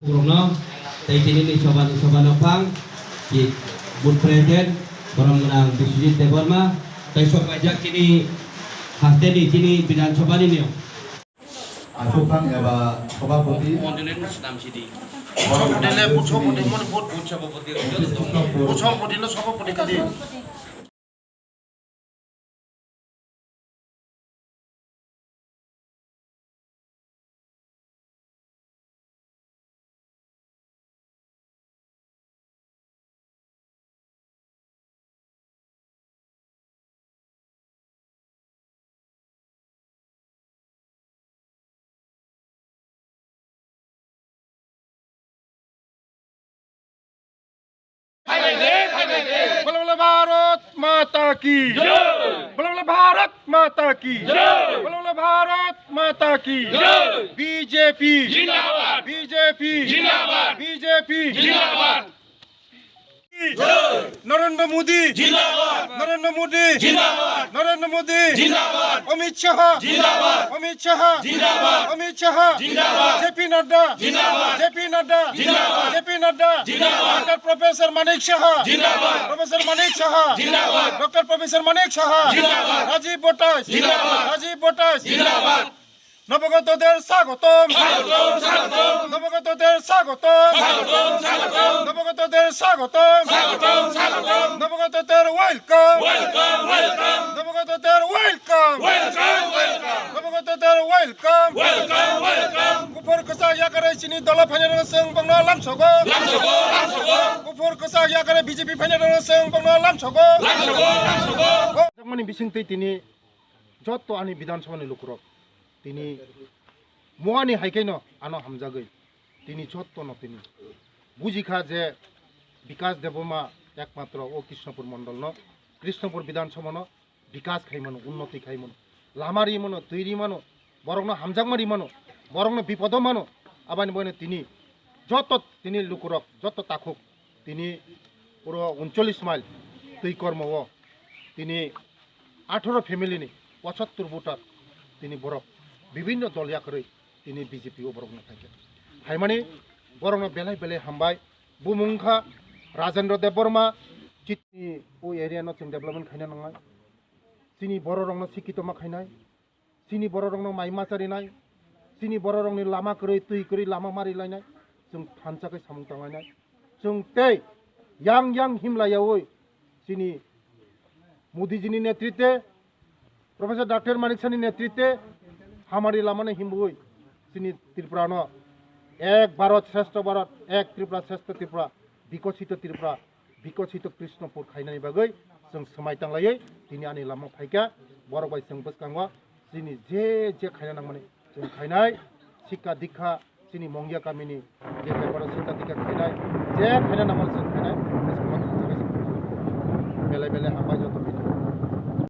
Kurno, tay sini ni soban opang, di Bud Presiden, orang menang Biswajit Deborma, tay sok pajak sini, hasil di sini Bidan Soban ini. Opang ya Sopapati. Modelin Islam sini. modelnya pucuk model mana buat pucuk modelnya sama model kadi. बोलो भारत माता की जय। बोलो भारत माता की जय। बोलो भारत माता की जय। बीजेपी जिंदाबाद। बीजेपी जिंदाबाद। बीजेपी जिंदाबाद। नरेंद्र मोदी जिंदाबाद। नरेंद्र मोदी जिंदाबाद। नरेंद्र मोदी जिंदाबाद। अमित शाह जिंदाबाद। अमित शाह जिंदाबाद। अमित शाह जिंदाबाद। जेपी नड्डा जिंदाबाद। जेपी नड्डा जिंदाबाद। जेपी नड्डा जिंदाबाद। डॉक्टर प्रोफेसर मानिक शाह जिंदाबाद। प्रोफेसर मानिक शाह जिंदाबाद। डॉक्टर प्रोफेसर मानिक शाह जिंदाबाद। राजीव बोटास जिंदाबाद। राजीव बोटास जिंदाबाद। নবগতদের স্বাগতম স্বাগতম স্বাগতম নবগতদের স্বাগতম স্বাগতম স্বাগতম নবগতদের স্বাগতম স্বাগতম স্বাগতম নবগতদের ওয়েলকাম ওয়েলকাম ওয়েলকাম নবগতদের ওয়েলকাম ওয়েলকাম ওয়েলকাম নবগতদের ওয়েলকাম ওয়েলকাম ওয়েলকাম গুফুর কসা ইয়াকারে চিনি দল ফাইনাল সং বংনা লামছগো লামছগো লামছগো গুফুর কসা ইয়াকারে বিজেপি ফাইনাল সং বংনা লামছগো লামছগো লামছগো জগমানি বিসিংতৈ তিনি যত আনি বিধানসভাनि লুকুরক তিনি মুয়ানি হাইকেন আনো হামজাগৈ তিনি যত্ন তিনি বুঝিখা যে বিকাশ দেবমা একমাত্র ও কৃষ্ণপুর মন্ডল ন কৃষ্ণপুর বিধানসভা ন বিকাশ খাইমানো উন্নতি খাইমানো লামারি মানো তৈরি মানো বরং হামজাগমারি মানো বরং বিপদ মানো আবানি বনে তিনি যত তিনি লুকুরক যত তাকুক তিনি পুরো 39 মাইল তৈ কর্ম ও তিনি 18 ফ্যামিলিনি 75 ভোটার তিনি বরফ বিভিন্ন দলিয়া করে তিনি বিজেপি ও বরং থাকে হাইমানি বরং বেলায় বেলায় হামবাই বুমুংখা রাজেন্দ্র দেববর্মা চিনি ও এরিয়া ন ডেভেলপমেন্ট খাইনা নয় চিনি বড় রং শিক্ষিত মা খাইনাই চিনি বড় রং মাইমাচারি নাই চিনি বড় রংনি লামা করে তুই করে লামা মারি লাইনাই जों थानसाखै सामुं थांलायनाय जों ते yang हिमलायावै चिनि मोदीजीनि नेतृत्वे प्रोफेसर डॉक्टर मानिक शाहनि नेतृत्वे हमारी लामाने हिमबुई चिनि त्रिपुरानो एक भारत श्रेष्ठ भारत एक त्रिपुरा श्रेष्ठ त्रिपुरा विकसित त्रिपुरा विकसित कृष्णपुर खाइनानि बागै जों समायतांलायै दिनै आनि लामा फाइका बरबाय जों बसकांवा चिनि जे खाइना नांमाने जों खाइनाय शिक्षा दीक्षा चिनि मंगिया गामिनि जे बेबार शिक्षा दीक्षा खाइनाय जे खाइना नांमाने जों खाइनाय बेले बेले हामबाय जत